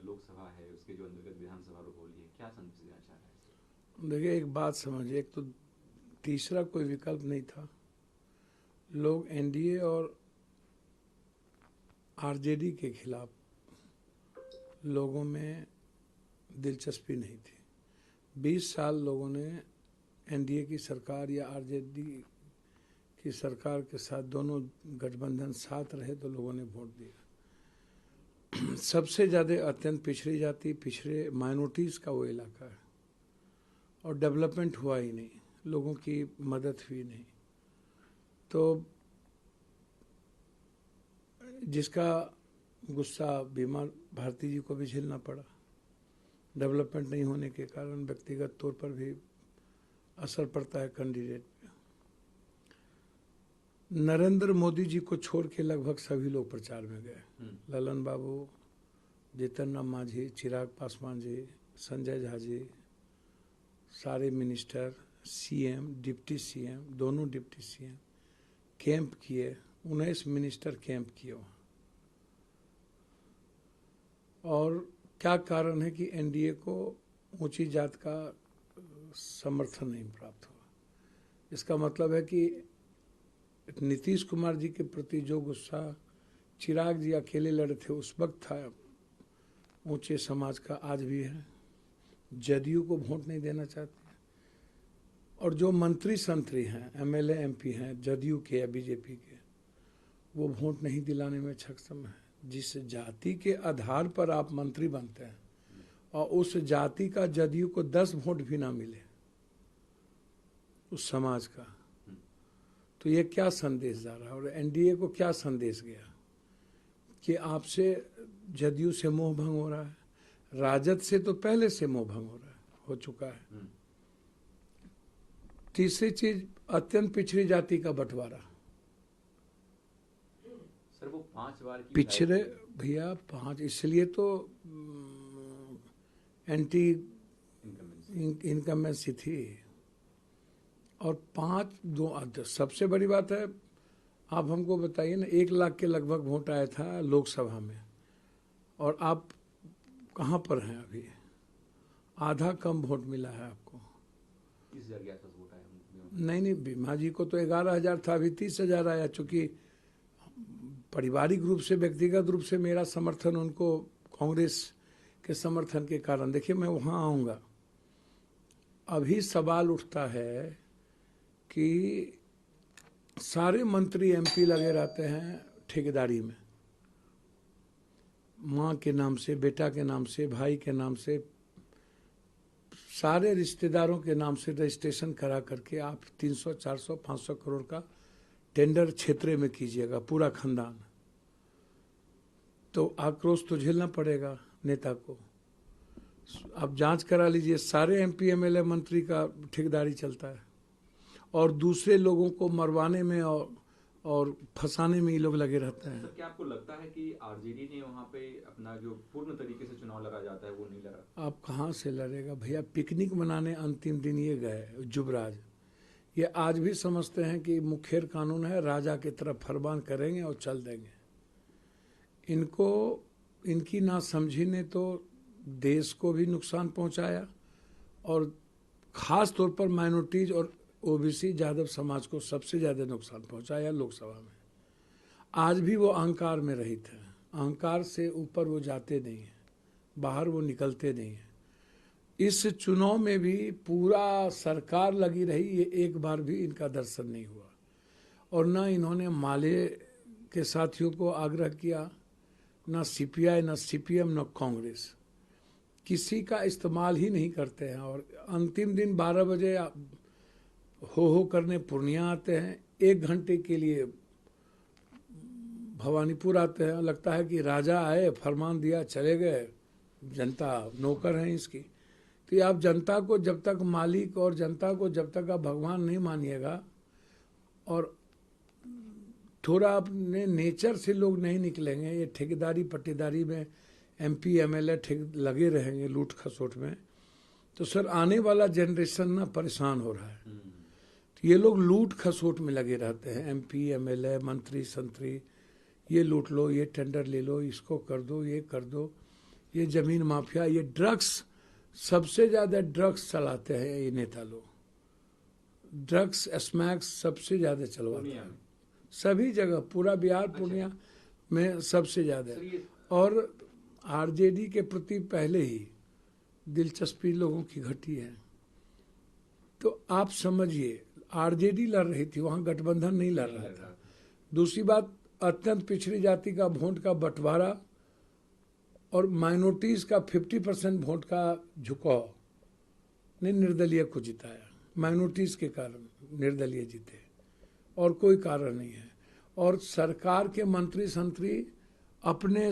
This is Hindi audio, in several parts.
लोकसभा है उसके जो अंतर्गत विधानसभा होली है, क्या संदेश देना चाह रहा है? देखिए, एक बात समझिए, एक तो तीसरा कोई विकल्प नहीं था। लोग एनडीए और आरजेडी के खिलाफ लोगों में दिलचस्पी नहीं थी। 20 साल लोगों ने एनडीए की सरकार या आरजेडी की सरकार के साथ दोनों गठबंधन साथ रहे तो लोगों ने वोट दिया। सबसे ज़्यादा अत्यंत पिछड़ी जाति, पिछड़े माइनॉरिटीज़ का वो इलाका है और डेवलपमेंट हुआ ही नहीं, लोगों की मदद हुई नहीं। तो जिसका गुस्सा बीमा भारती जी को भी झेलना पड़ा। डेवलपमेंट नहीं होने के कारण व्यक्तिगत तौर पर भी असर पड़ता है कैंडिडेट पे। नरेंद्र मोदी जी को छोड़ के लगभग सभी लोग प्रचार में गए। ललन बाबू, जीतन राम मांझी, चिराग पासवान जी, संजय झा जी, सारे मिनिस्टर, सीएम, डिप्टी सीएम, दोनों डिप्टी सीएम कैंप किए। 19 मिनिस्टर कैंप किए वहाँ। और क्या कारण है कि एनडीए को ऊंची जात का समर्थन नहीं प्राप्त हुआ? इसका मतलब है कि नीतीश कुमार जी के प्रति जो गुस्सा चिराग जी अकेले लड़े थे उस वक्त था, ऊंचे समाज का आज भी है। जदयू को वोट नहीं देना चाहते और जो मंत्री संतरी हैं, एमएलए एमपी हैं जदयू के या बीजेपी के, वो वोट नहीं दिलाने में सक्षम है। जिस जाति के आधार पर आप मंत्री बनते हैं और उस जाति का जदयू को 10 वोट भी ना मिले उस समाज का, तो ये क्या संदेश जा रहा है? और एनडीए को क्या संदेश गया कि आपसे जदयू से मोह भंग हो रहा है, राजद से तो पहले से मोह भंग हो चुका है। तीसरी चीज, अत्यंत पिछड़ी जाति का बंटवारा। सर वो 5 बार की पिछड़े भैया 5, इसलिए तो एंटी इनकमेंसी थी। और 5-2 सबसे बड़ी बात है, आप हमको बताइए ना, 1 लाख के लगभग वोट आया था लोकसभा में और आप कहाँ पर हैं अभी? आधा कम वोट मिला है आपको। 30,000 के आसपास वोट आया। नहीं, बीमा जी को तो 11,000 था, अभी 30,000 आया। चूंकि पारिवारिक रूप से, व्यक्तिगत रूप से मेरा समर्थन उनको कांग्रेस के समर्थन के कारण, देखिए मैं वहाँ आऊँगा। अभी सवाल उठता है कि सारे मंत्री एमपी लगे रहते हैं ठेकेदारी में, माँ के नाम से, बेटा के नाम से, भाई के नाम से, सारे रिश्तेदारों के नाम से रजिस्ट्रेशन करा करके आप 300, 400, 500 करोड़ का टेंडर क्षेत्र में कीजिएगा, पूरा खानदान। तो आक्रोश तो झेलना पड़ेगा नेता को। आप जांच करा लीजिए, सारे एमपी एमएलए मंत्री का ठेकेदारी चलता है और दूसरे लोगों को मरवाने में और फंसाने में ये लोग लगे रहते हैं। सर क्या आपको लगता है कि आरजेडी ने वहाँ पे अपना जो पूर्ण तरीके से चुनाव लड़ा जाता है वो नहीं लड़ा? आप कहाँ से लड़ेगा भैया? पिकनिक मनाने अंतिम दिन ये गए युवराज। ये आज भी समझते हैं कि मुखेर कानून है, राजा की तरफ फरमान करेंगे और चल देंगे। इनकी ना समझी ने तो देश को भी नुकसान पहुंचाया और ख़ास तौर पर माइनॉरिटीज और ओबीसी यादव समाज को सबसे ज़्यादा नुकसान पहुंचाया लोकसभा में। आज भी वो अहंकार में रहित है, अहंकार से ऊपर वो जाते नहीं हैं, बाहर वो निकलते नहीं हैं। इस चुनाव में भी पूरा सरकार लगी रही, ये एक बार भी इनका दर्शन नहीं हुआ और न इन्होंने माले के साथियों को आग्रह किया, न सीपीआई, न सीपीएम, न कांग्रेस, किसी का इस्तेमाल ही नहीं करते हैं। और अंतिम दिन 12 बजे हो करने पूर्णिया आते हैं, 1 घंटे के लिए भवानीपुर आते हैं, लगता है कि राजा आए, फरमान दिया, चले गए, जनता नौकर है इसकी। तो आप जनता को जब तक मालिक और जनता को जब तक आप भगवान नहीं मानिएगा और थोड़ा अपने नेचर से लोग नहीं निकलेंगे, ये ठेकेदारी पट्टेदारी में एमपी एमएलए लगे रहेंगे लूट खसोट में, तो सर आने वाला जनरेशन ना परेशान हो रहा है। तो ये लोग लूट खसोट में लगे रहते हैं, एमपी एमएलए मंत्री संतरी, ये लूट लो, ये टेंडर ले लो, इसको कर दो, ये कर दो। ये जमीन माफिया, ये ड्रग्स, सबसे ज्यादा ड्रग्स चलाते हैं ये नेता लोग। ड्रग्स स्मैक्स सबसे ज्यादा चलवाते पूर्णिया हैं में। सभी जगह, पूरा बिहार अच्छा। पूर्णिया में सबसे ज्यादा। सर ये और आरजेडी के प्रति पहले ही दिलचस्पी लोगों की घटी है। तो आप समझिए, आरजेडी लड़ रही थी, वहां गठबंधन नहीं लड़ नहीं रहा लग था। रहा था। दूसरी बात, अत्यंत पिछड़ी जाति का वोट का बंटवारा और माइनॉरिटीज का 50% वोट का झुकाव ने निर्दलीय को जिताया। माइनॉरिटीज के कारण निर्दलीय जीते, और कोई कारण नहीं है। और सरकार के मंत्री संतरी अपने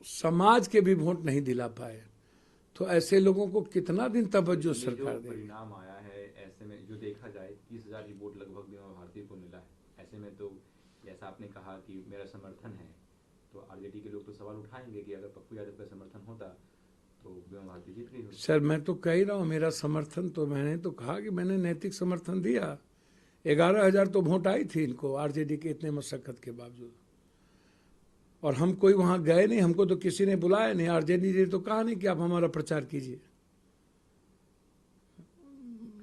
समाज के भी वोट नहीं दिला पाए, तो ऐसे लोगों को कितना दिन तवज्जो ये सरकार जो देगी। परिणाम आया है, ऐसे में जो देखा जाए 30,000 ही वोट लगभग बीमा भारती को मिला है। ऐसे में तो जैसा आपने कहा कि मेरा समर्थन है, तो आरजेडी के लोग तो सवाल उठाएंगे कि अगर पप्पू यादव का समर्थन होता तो बीमा भारती जीत गई होती। सर मैं तो कह ही रहा हूँ, मेरा समर्थन तो, मैंने तो कहा कि मैंने नैतिक समर्थन दिया। 11,000 तो वोट आई थी इनको आरजेडी के इतने मशक्कत के बावजूद। और हम कोई वहां गए नहीं, हमको तो किसी ने बुलाया नहीं। आरजेडी ने तो कहा नहीं कि आप हमारा प्रचार कीजिए।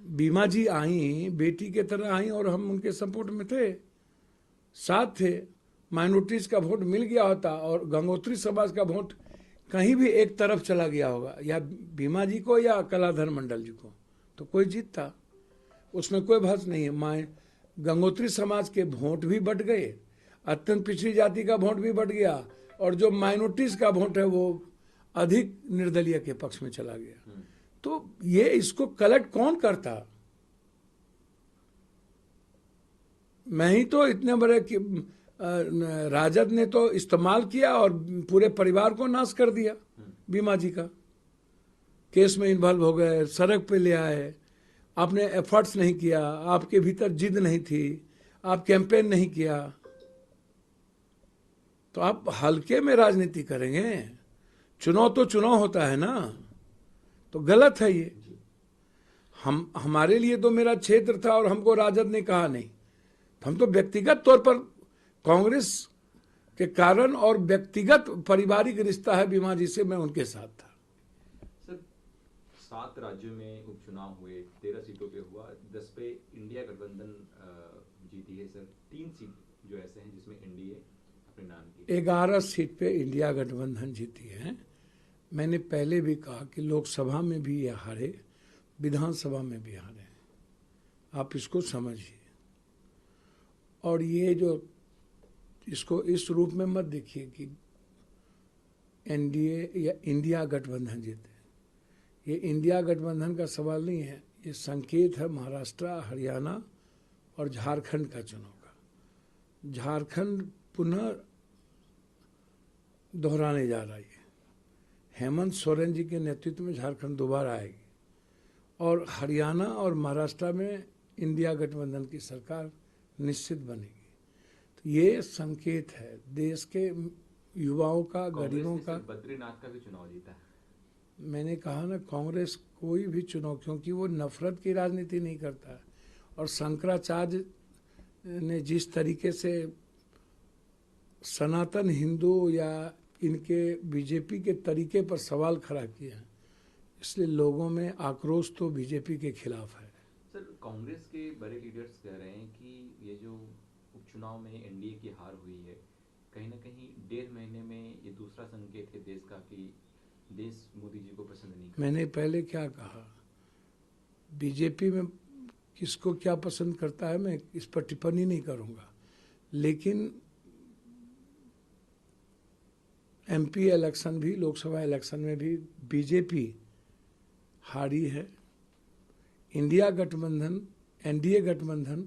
बीमा जी आई, बेटी के तरह आई, और हम उनके सपोर्ट में थे, साथ थे। माइनॉरिटीज का वोट मिल गया होता और गंगोत्री समाज का वोट कहीं भी एक तरफ चला गया होगा, या बीमा जी को या कलाधर मंडल जी को, तो कोई जीतता, उसमें कोई बहस नहीं है। गंगोत्री समाज के वोट भी बढ़ गए, अत्यंत पिछड़ी जाति का वोट भी बढ़ गया, और जो माइनॉरिटीज का वोट है वो अधिक निर्दलीय के पक्ष में चला गया। तो ये इसको कलेक्ट कौन करता? मैं ही तो इतने बड़े राजद ने तो इस्तेमाल किया और पूरे परिवार को नाश कर दिया। बीमा जी का केस में इन्वॉल्व हो गए, सड़क पे ले आए, आपने एफर्ट्स नहीं किया, आपके भीतर जिद नहीं थी, आप कैंपेन नहीं किया, तो आप हल्के में राजनीति करेंगे? चुनाव तो चुनाव होता है ना, तो गलत है ये। हमारे लिए तो मेरा क्षेत्र था और हमको राजद ने कहा नहीं, हम तो व्यक्तिगत तौर पर कांग्रेस के कारण, और व्यक्तिगत पारिवारिक रिश्ता है बीमा जी से, मैं उनके साथ था। सर 7 राज्यों में उपचुनाव हुए, 13 सीटों पे हुआ, 10 पे इंडिया गठबंधन जीती है सर। 3 सीट जो ऐसे हैं जिसमें एनडीए अपने नाम की, 11 सीट पे इंडिया गठबंधन जीती है। मैंने पहले भी कहा कि लोकसभा में भी ये हारे, विधानसभा में भी हारे, आप इसको समझिए। और ये जो, इसको इस रूप में मत देखिए कि एनडीए या इंडिया गठबंधन जीते। ये इंडिया गठबंधन का सवाल नहीं है, ये संकेत है महाराष्ट्र, हरियाणा और झारखंड का चुनाव का। झारखंड पुनः दोहराने जा रही है, हेमंत सोरेन जी के नेतृत्व में झारखंड दोबारा आएगी, और हरियाणा और महाराष्ट्र में इंडिया गठबंधन की सरकार निश्चित बनेगी। तो ये संकेत है देश के युवाओं का, गरीबों का। बद्रीनाथ का भी चुनाव जीता है। मैंने कहा ना, कांग्रेस कोई भी चुनाव, क्योंकि वो नफरत की राजनीति नहीं करता है। और शंकराचार्य ने जिस तरीके से सनातन हिंदू या इनके बीजेपी के तरीके पर सवाल खड़ा किया, इसलिए लोगों में आक्रोश तो बीजेपी के खिलाफ है। सर कांग्रेस के बड़े लीडर्स कह रहे हैं कि ये जो उपचुनाव में एनडीए की हार हुई है, कहीं ना कहीं 1.5 महीने में ये दूसरा संकेत है देश का कि देश मोदी जी को पसंद नहीं करता। मैंने पहले क्या कहा, बीजेपी में किसको क्या पसंद करता है मैं इस पर टिप्पणी नहीं करूंगा, लेकिन एमपी इलेक्शन भी, लोकसभा इलेक्शन में भी बीजेपी हारी है। इंडिया गठबंधन, एनडीए गठबंधन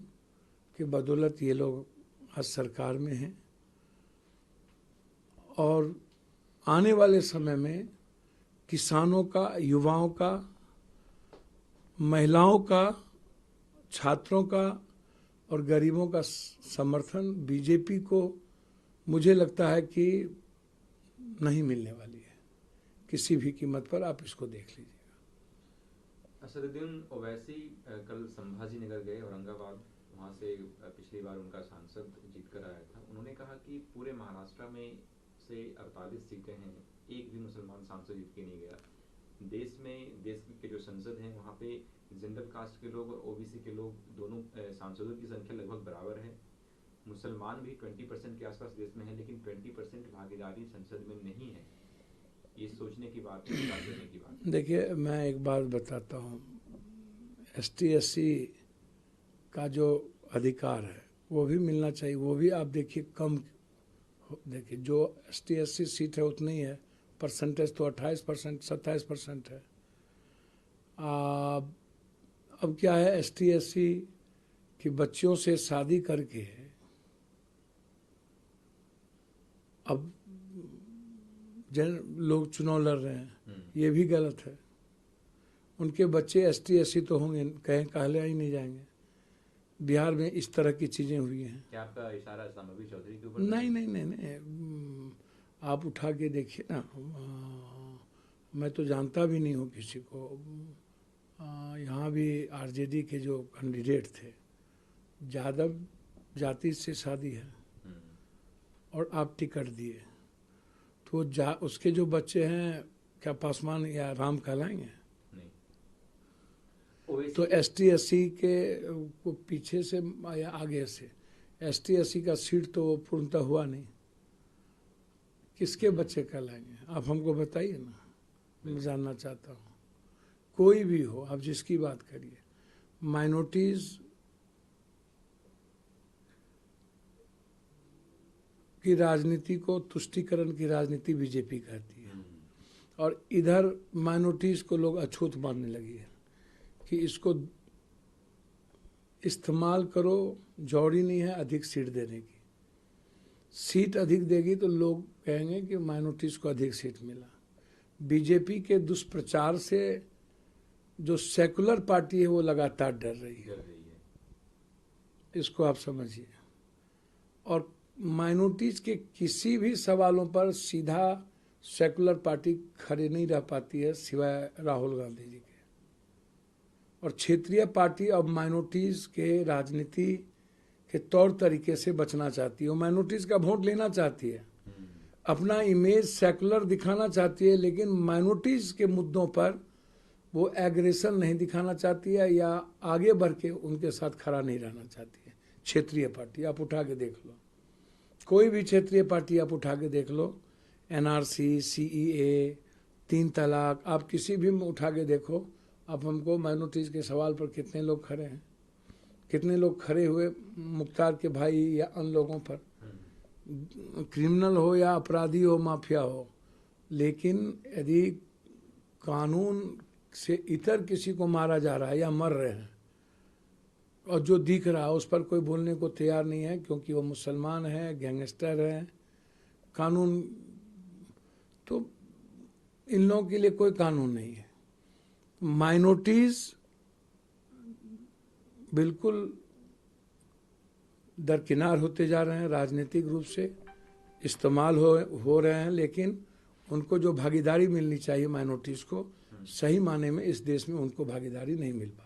के बदौलत ये लोग आज सरकार में हैं, और आने वाले समय में किसानों का, युवाओं का, महिलाओं का, छात्रों का और गरीबों का समर्थन बीजेपी को मुझे लगता है कि नहीं मिलने वाली है किसी भी कीमत पर। आप इसको देख लीजिएगा। असदुद्दीन ओवैसी कल संभाजी नगर गए, औरंगाबाद, वहाँ से पिछली बार उनका सांसद जीत कर आया था। उन्होंने कहा कि पूरे महाराष्ट्र में से 48 सीटें हैं एक भी मुसलमान सांसद जीत के नहीं गया। देश के जो संसद हैं वहाँ पे जनरल कास्ट के लोग और ओबीसी के लोग दोनों सांसदों की संख्या लगभग बराबर है। मुसलमान भी 20% के आसपास देश में है, लेकिन 20% भागीदारी संसद में नहीं है। ये सोचने की बात है, विचार करने की बात है। देखिए, मैं एक बात बताता हूँ, ST SC का जो अधिकार है वो भी मिलना चाहिए। वो भी आप देखिए कम, देखिए जो ST SC सीट है उतनी ही है, परसेंटेज तो 28% 27% है। अब क्या है, ST SC की बच्चियों से शादी करके अब लोग चुनाव लड़ रहे हैं, ये भी गलत है। उनके बच्चे ST SC तो होंगे, कहीं कहले ही नहीं जाएंगे। बिहार में इस तरह की चीज़ें हुई हैं। क्या आपका इशारा सामवी चौधरी के ऊपर? नहीं नहीं नहीं नहीं, आप उठा के देखिए ना। मैं तो जानता भी नहीं हूँ किसी को। यहाँ भी RJD के जो कैंडिडेट थे, यादव जाति से शादी है और आप टिकट दिए, तो उसके जो बच्चे हैं क्या पासवान या राम कहलाएंगे? तो ST SC के को पीछे से या आगे से ST SC का सीट तो पूर्णतः हुआ नहीं, किसके बच्चे कहलाएंगे? आप हमको बताइए ना, मैं जानना चाहता हूँ। कोई भी हो, आप जिसकी बात करिए, माइनॉरिटीज की राजनीति को तुष्टीकरण की राजनीति बीजेपी कहती है, और इधर माइनॉरिटीज को लोग अछूत मानने लगी है कि इसको इस्तेमाल करो, जौड़ी नहीं है अधिक सीट देने की। सीट अधिक देगी तो लोग कहेंगे कि माइनॉरिटीज को अधिक सीट मिला। बीजेपी के दुष्प्रचार से जो सेकुलर पार्टी है वो लगातार डर रही है, इसको आप समझिए। और माइनॉरिटीज के किसी भी सवालों पर सीधा सेकुलर पार्टी खड़े नहीं रह पाती है सिवाय राहुल गांधी जी के। और क्षेत्रीय पार्टी अब माइनॉरिटीज के राजनीति के तौर तरीके से बचना चाहती है। वो माइनॉरिटीज का वोट लेना चाहती है, अपना इमेज सेकुलर दिखाना चाहती है, लेकिन माइनॉरिटीज के मुद्दों पर वो एग्रेशन नहीं दिखाना चाहती है या आगे बढ़ के उनके साथ खड़ा नहीं रहना चाहती है। क्षेत्रीय पार्टी आप उठा के देख लो, कोई भी क्षेत्रीय पार्टी आप उठा के देख लो, NRC, CEA, 3 तलाक, आप किसी भी में उठा के देखो। आप हमको माइनॉरिटीज के सवाल पर कितने लोग खड़े हैं, कितने लोग खड़े हुए मुख्तार के भाई या अन्य लोगों पर, क्रिमिनल हो या अपराधी हो, माफिया हो। लेकिन यदि कानून से इतर किसी को मारा जा रहा है या मर रहे हैं और जो दिख रहा है उस पर कोई बोलने को तैयार नहीं है, क्योंकि वो मुसलमान है, गैंगस्टर है, कानून तो इन लोगों के लिए कोई कानून नहीं है। माइनॉरिटीज बिल्कुल दरकिनार होते जा रहे हैं, राजनीतिक रूप से इस्तेमाल हो रहे हैं, लेकिन उनको जो भागीदारी मिलनी चाहिए माइनॉरिटीज को, सही माने में इस देश में उनको भागीदारी नहीं मिल पा रही।